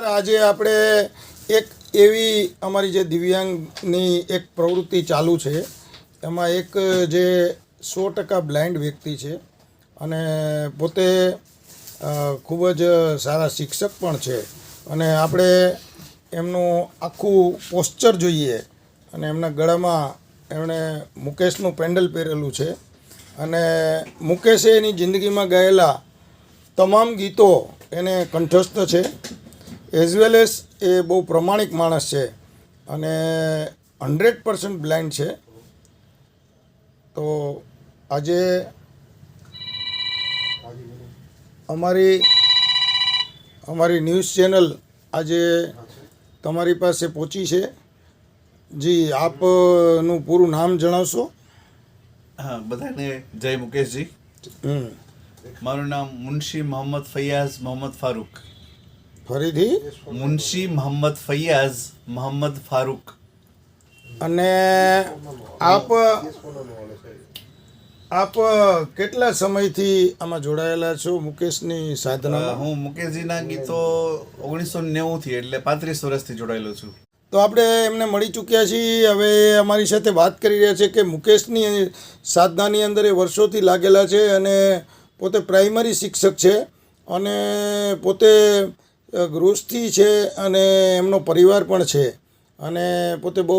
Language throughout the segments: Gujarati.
આજે આપણે એક એવી અમારી જે દિવ્યાંગની એક પ્રવૃત્તિ ચાલુ છે, એમાં એક જે 100% બ્લાઇન્ડ વ્યક્તિ છે અને પોતે ખૂબ જ સારા શિક્ષક પણ છે અને આપણે એમનું આખું પોસ્ચર જોઈએ અને એમના ગળામાં એમણે મુકેશનું પેન્ડલ પહેરેલું છે અને મુકેશે એની જિંદગીમાં ગાયેલા તમામ ગીતો એને કંઠસ્થ છે. એઝ વેલ એઝ એ બહુ પ્રમાણિક માણસ છે અને 100% બ્લાઇન્ડ છે. તો આજે અમારી ન્યૂઝ ચેનલ આજે તમારી પાસે પહોંચી છે. જી, આપનું પૂરું નામ જણાવશો? હા, બધાને જય મુકેશજી. મારું નામ મુનશી મોહમ્મદ ફૈયાઝ મોહમ્મદ ફારૂક. ફરીથી? મુનશી મોહમ્મદ ફૈયાઝ મોહમ્મદ ફારૂક. અને આપ કેટલા સમયથી આમાં જોડાયેલા છો મુકેશની સાધનામાં? હું મુકેશજીના ગીતો 1990 એટલે 35 વર્ષથી જોડાયેલો છું. તો આપણે એમને મળી ચૂક્યા છીએ. હવે અમારી સાથે વાત કરી રહ્યા છે કે મુકેશની સાધનાની અંદર એ વર્ષોથી લાગેલા છે અને પોતે પ્રાઇમરી શિક્ષક છે અને પોતે ગૃહસ્થી છે અને એમનો પરિવાર પણ છે અને પોતે બહુ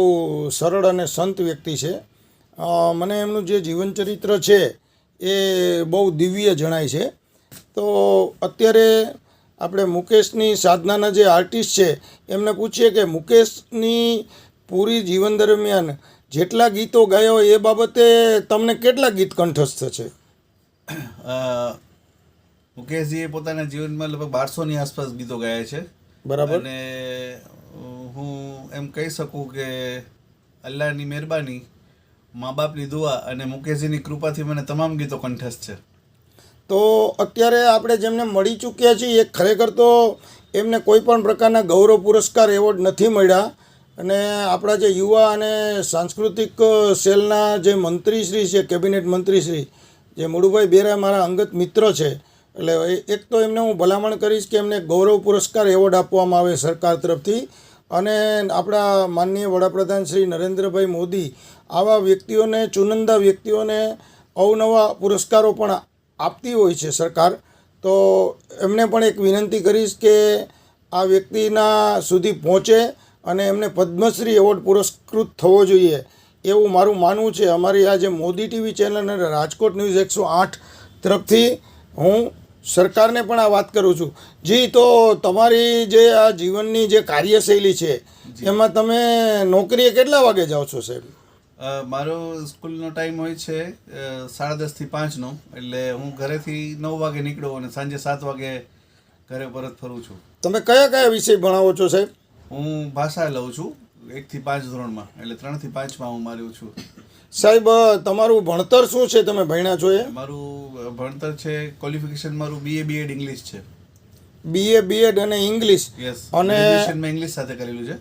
સરળ અને સંત વ્યક્તિ છે. મને એમનું જે જીવનચરિત્ર છે એ બહુ દિવ્ય જણાય છે. તો અત્યારે આપણે મુકેશની સાધનાના જે આર્ટિસ્ટ છે એમને પૂછીએ કે મુકેશની પૂરી જીવન દરમિયાન જેટલા ગીતો ગાયો એ બાબતે તમને કેટલા ગીત કંઠસ્થ છે? મુકેશજીએ પોતાના જીવનમાં લગભગ 1200ની આસપાસ ગીતો ગાયા છે. બરાબર. અને હું એમ કહી શકું કે અલ્લાહની મહેરબાની, મા બાપની દુઆ અને મુકેશજીની કૃપાથી મને તમામ ગીતો કંઠસ્થ છે. તો અત્યારે આપણે જેમને મળી ચૂક્યા છીએ એ ખરેખર તો એમને કોઈ પણ પ્રકારના ગૌરવ પુરસ્કાર એવોર્ડ નથી મળ્યા અને આપણા જે યુવા અને સાંસ્કૃતિક સેલના જે મંત્રીશ્રી છે, કેબિનેટ મંત્રીશ્રી જે મુળુભાઈ બેરા મારા અંગત મિત્ર છે, એટલે એક તો એમને હું ભલામણ કરીશ કે એમને ગૌરવ પુરસ્કાર એવોર્ડ આપવામાં આવે સરકાર તરફથી. અને આપણા માનનીય વડાપ્રધાન શ્રી નરેન્દ્રભાઈ મોદી આવા વ્યક્તિઓને, ચુનંદા વ્યક્તિઓને અવનવા પુરસ્કારો પણ આપતી હોય છે સરકાર. તો એમને પણ એક વિનંતી કરીશ કે આ વ્યક્તિના સુધી પહોંચે અને એમને પદ્મશ્રી એવોર્ડ પુરસ્કૃત થવો જોઈએ એવું મારું માનવું છે. અમારી આ જે મોદી ટીવી ચેનલ અને રાજકોટ ન્યૂઝ 108 તરફથી હું સરકારને પણ આ વાત કરું છું. જી, તો તમારી જે આ જીવનની જે કાર્યશૈલી છે એમાં તમે નોકરીએ કેટલા વાગે જાઓ છો સાહેબ? મારો સ્કૂલનો ટાઈમ હોય છે 10:30 થી 5નો, એટલે હું ઘરેથી 9 વાગે નીકળું અને સાંજે 7 વાગે ઘરે પરત ફરું છું. તમે કયા કયા વિષય ભણાવો છો સાહેબ? હું ભાષા લઉં છું 1 થી 5 ધોરણમાં, એટલે 3 થી 5માં હું મારું છું. સાહેબ, તમારું ભણતર શું છે, તમે ભણ્યા છો એ? મારું ભણતર છે, ક્વોલિફિકેશન મારું BA BEd ઇંગ્લિશ છે. BA BEd અને ઇંગ્લિશ? યસ. અને ગ્રેજ્યુએશનમાં ઇંગ્લિશ સાથે કરેલું છે.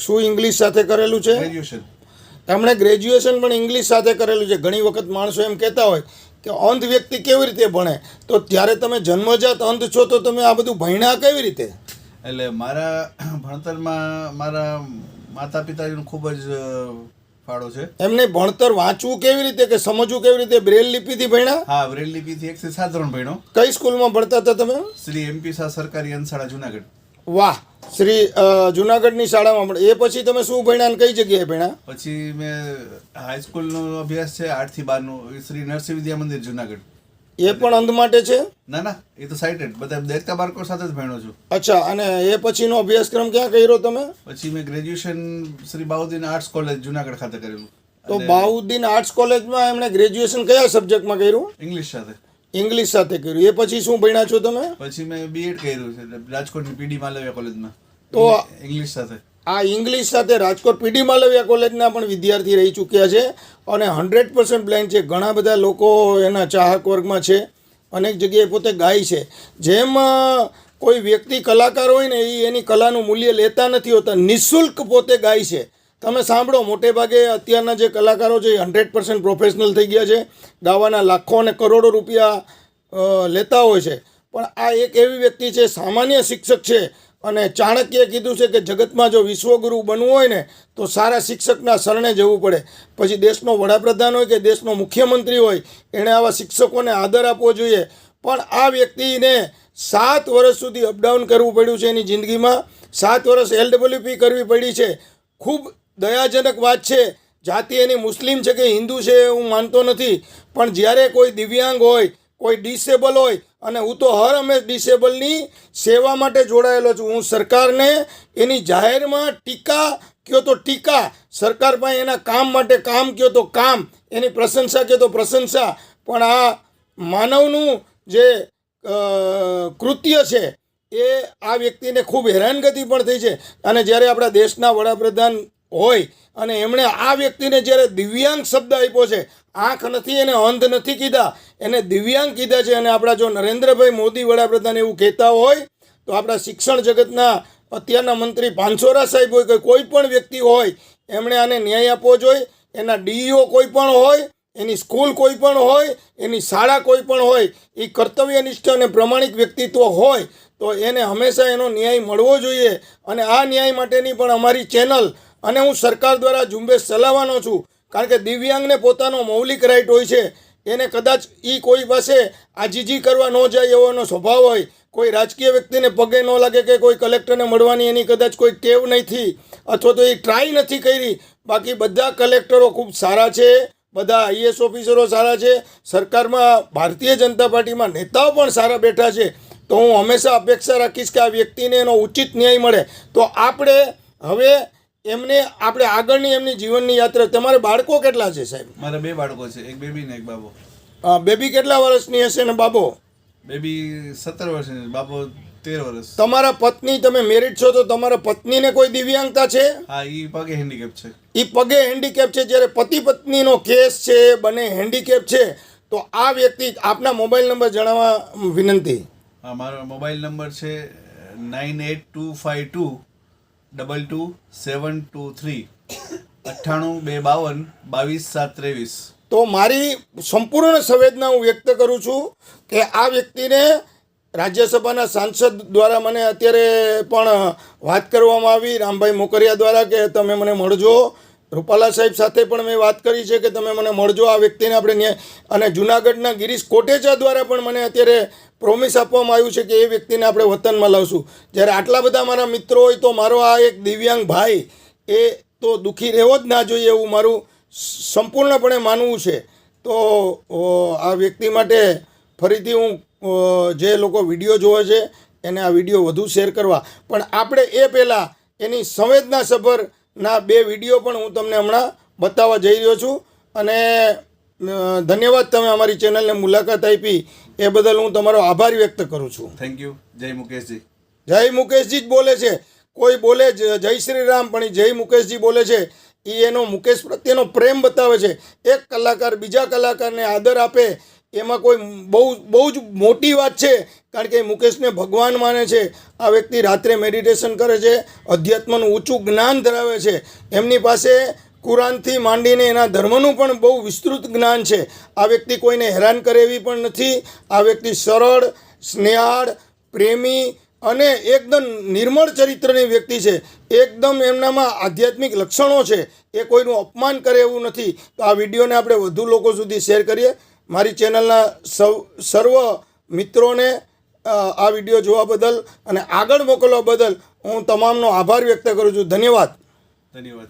શું ઇંગ્લિશ સાથે કરેલું છે? ગ્રેજ્યુએશન. એમણે ગ્રેજ્યુએશન પણ ઇંગ્લિશ સાથે કરેલું છે. ઘણી વખત માણસો એમ કહેતા હોય કે અંધ વ્યક્તિ કેવી રીતે ભણે, તો ત્યારે તમે જન્મજાત અંધ છો તો તમે આ બધું ભણ્યા કેવી રીતે? એટલે મારા ભણતરમાં મારા માતા પિતાજીનો ખૂબ જ ફાળો છે. એમને ભણતર વાંચવું કેવી રીતે કે સમજવું કેવી રીતે? બ્રેલ લિપિથી ભણ્યા? હા, બ્રેલ લિપિથી 1 થી 7 ધોરણ ભણ્યો. કઈ સ્કૂલમાં ભણતા હતા તમે? શ્રી MP શાહ સરકારી અંશાળા જુનાગઢ. વાહ! શ્રી જુનાગઢની શાળામાં ભણે. એ પછી તમે શું ભણ્યા અને કઈ જગ્યાએ ભણ્યા? પછી મેં હાઈસ્કૂલનો અભ્યાસ છે 8 થી 12નો શ્રી નરસિંહ વિદ્યા મંદિર જુનાગઢ. એ પણ અંધ માટે છે? ના ના, એ તો સાઇટેડ, બધા દેખતા બાળકો સાથે જ ભણ્યો છું. અચ્છા. અને એ પછીનો અભ્યાસક્રમ ક્યાં કર્યો તમે? પછી મેં graduation Shri Bahauddin arts college Junagadh ખાતે કરેલું. તો બાઉદ્દીન આર્ટ્સ કોલેજમાં એમણે ગ્રેજ્યુએશન કયા સબ્જેક્ટમાં કર્યું? ઇંગ્લિશ સાથે. ઇંગ્લિશ સાથે કર્યું. એ પછી શું ભણ્યા છો તમે? પછી મેં BEd કર્યું છે રાજકોટની PD માલવિયા કોલેજમાં, તો ઇંગ્લિશ સાથે. આ ઇંગ્લિશ સાથે રાજકોટ PD માલવિયા કોલેજના પણ વિદ્યાર્થી રહી ચૂક્યા છે અને 100% બ્લાઇન્ડ છે. ઘણા બધા લોકો એના ચાહક વર્ગમાં છે. અનેક જગ્યાએ પોતે ગાય છે. જેમ કોઈ વ્યક્તિ કલાકાર હોય ને, એ એની કલાનું મૂલ્ય લેતા નથી હોતા, નિઃશુલ્ક પોતે ગાય છે. તમે સાંભળો, મોટે ભાગે અત્યારના જે કલાકારો છે એ 100% પ્રોફેશનલ થઈ ગયા છે, ગાવાના લાખો અને કરોડો રૂપિયા લેતા હોય છે. પણ આ એક એવી વ્યક્તિ છે, સામાન્ય શિક્ષક છે અને ચાણક્યએ કીધું છે કે જગતમાં જો વિશ્વગુરુ બનવું હોય ને તો સારા શિક્ષકના શરણે જવું પડે. પછી દેશનો વડાપ્રધાન હોય કે દેશનો મુખ્યમંત્રી હોય એણે આવા શિક્ષકોને આદર આપવો જોઈએ. પણ આ વ્યક્તિને 7 વર્ષ સુધી અપડાઉન કરવું પડ્યું છે એની જિંદગીમાં. 7 વર્ષ LWP કરવી પડી છે. ખૂબ દયાજનક વાત છે. જાતિ એની મુસ્લિમ છે કે હિન્દુ છે હું માનતો નથી, પણ જ્યારે કોઈ દિવ્યાંગ હોય, કોઈ ડિસેબલ હોય, અને હું તો હર હંમેશ ડિસેબલની સેવા માટે જોડાયેલો છું. હું સરકારને એની જાહેરમાં ટીકા કયો તો ટીકા, સરકાર પાસે એના કામ માટે કામ કયો તો કામ, એની પ્રશંસા કયો તો પ્રશંસા. પણ આ માનવનું જે કૃત્ય છે એ આ વ્યક્તિને ખૂબ હેરાનગતિ પણ થઈ છે. અને જ્યારે આપણા દેશના વડાપ્રધાન હોય અને એમણે આ વ્યક્તિને જ્યારે દિવ્યાંગ શબ્દ આપ્યો છે, આંખ નથી એને અંધ નથી કીધા, એને દિવ્યાંગ કીધા છે. અને આપણા જો નરેન્દ્રભાઈ મોદી વડાપ્રધાન એવું કહેતા હોય તો આપણા શિક્ષણ જગતના અત્યારના મંત્રી પાનસોરા સાહેબ હોય કે કોઈ પણ વ્યક્તિ હોય એમણે આને ન્યાય આપવો જોઈએ. એના DEO કોઈ પણ હોય, એની સ્કૂલ કોઈ પણ હોય, એની શાળા કોઈ પણ હોય, એ કર્તવ્યનિષ્ઠ અને પ્રમાણિક વ્યક્તિત્વ હોય તો એને હંમેશા એનો ન્યાય મળવો જોઈએ. અને આ ન્યાય માટેની પણ અમારી ચેનલ અને હું સરકાર દ્વારા ઝુંબેશ ચલાવવાનો છું. કારણ કે દિવ્યાંગને પોતાનો મૌલિક રાઈટ હોય છે. એને કદાચ એ કોઈ પાસે આજીજી કરવા ન જાય એવો એનો સ્વભાવ હોય. કોઈ રાજકીય વ્યક્તિને પગે ન લાગે કે કોઈ કલેક્ટરને મળવાની એની કદાચ કોઈ ટેવ નથી અથવા તો એ ટ્રાય નથી કરી. બાકી બધા કલેક્ટરો ખૂબ સારા છે, બધા IAS ઓફિસરો સારા છે, સરકારમાં ભારતીય જનતા પાર્ટીમાં નેતાઓ પણ સારા બેઠા છે. તો હું હંમેશા અપેક્ષા રાખીશ કે આ વ્યક્તિને એનો ઉચિત ન્યાય મળે. તો આપણે હવે એમને આપણે આગળની એમની જીવનની યાત્રા. તમારે બાળકો કેટલા છે સાહેબ? મારા 2 બાળકો છે, એક બેબી ને એક બાબો. બેબી કેટલા વર્ષની હશે ને બાબો? બેબી 17 વર્ષની છે, બાબો 13 વર્ષ. તમારા પત્ની, તમે મેરિડ છો તો તમારા પત્નીને કોઈ દિવ્યાંગતા છે? હા, ઈ પગે હેન્ડીકેપ છે. એ પગે હેન્ડીકેપ છે. જ્યારે પતિ પત્નીનો કેસ છે, બંને હેન્ડીકેપ છે, તો આ વ્યક્તિ આપના મોબાઈલ નંબર જણાવવા વિનંતી. હા, મારો મોબાઈલ નંબર છે 9825222723 9822522723. તો મારી સંપૂર્ણ સંવેદના હું વ્યક્ત કરું છું કે આ વ્યક્તિને રાજ્યસભાના સાંસદ દ્વારા મને અત્યારે પણ વાત કરવામાં આવી, રામભાઈ મોકરિયા દ્વારા, કે તમે મને મળજો. રૂપાલા સાહેબ સાથે પણ મેં વાત કરી છે કે તમે મને મળજો, આ વ્યક્તિને આપણે ન્યાય. અને જુનાગઢના ગિરીશ કોટેચા દ્વારા પણ મને અત્યારે પ્રોમિસ આપવામાં આવ્યું છે કે એ વ્યક્તિને આપણે વતનમાં લાવશું. જ્યારે આટલા બધા મારા મિત્રો હોય તો મારો આ એક દિવ્યાંગ ભાઈ એ તો દુઃખી રહેવો જ ના જોઈએ એવું મારું સંપૂર્ણપણે માનવું છે. તો આ વ્યક્તિ માટે ફરીથી હું જે લોકો વિડીયો જોવે છે એને આ વિડીયો વધુ શેર કરવા. પણ આપણે એ પહેલાં એની સંવેદનાસભરના 2 વિડીયો પણ હું તમને હમણાં બતાવવા જઈ રહ્યો છું. અને ધન્યવાદ, તમે અમારી ચેનલને મુલાકાત આપી એ બદલ હું તમારો આભાર વ્યક્ત કરું છું. Thank you. જય મુકેશજી. જય મુકેશજી જ બોલે છે. કોઈ બોલે જય શ્રી રામ, પણ એ જય મુકેશજી બોલે છે. એ એનો મુકેશ પ્રત્યેનો પ્રેમ બતાવે છે. એક કલાકાર બીજા કલાકારને આદર આપે એમાં કોઈ બહુ જ મોટી વાત છે. કારણ કે મુકેશને ભગવાન માને છે. આ વ્યક્તિ રાત્રે મેડિટેશન કરે છે, અધ્યાત્મનું ઊંચું જ્ઞાન ધરાવે છે. એમની પાસે કુરાનથી માંડીને એના ધર્મનું પણ બહુ વિસ્તૃત જ્ઞાન છે. આ વ્યક્તિ કોઈને હેરાન કરે એવી પણ નથી. આ વ્યક્તિ સરળ, સ્નેહાળ, પ્રેમી અને એકદમ નિર્મળ ચરિત્રની વ્યક્તિ છે. એકદમ એમનામાં આધ્યાત્મિક લક્ષણો છે. એ કોઈનું અપમાન કરે એવું નથી. તો આ વિડીયોને આપણે વધુ લોકો સુધી શેર કરીએ. મારી ચેનલના સર્વ મિત્રોને આ વિડીયો જોવા બદલ અને આગળ મોકલવા બદલ હું તમામનો આભાર વ્યક્ત કરું છું. ધન્યવાદ. ધન્યવાદ.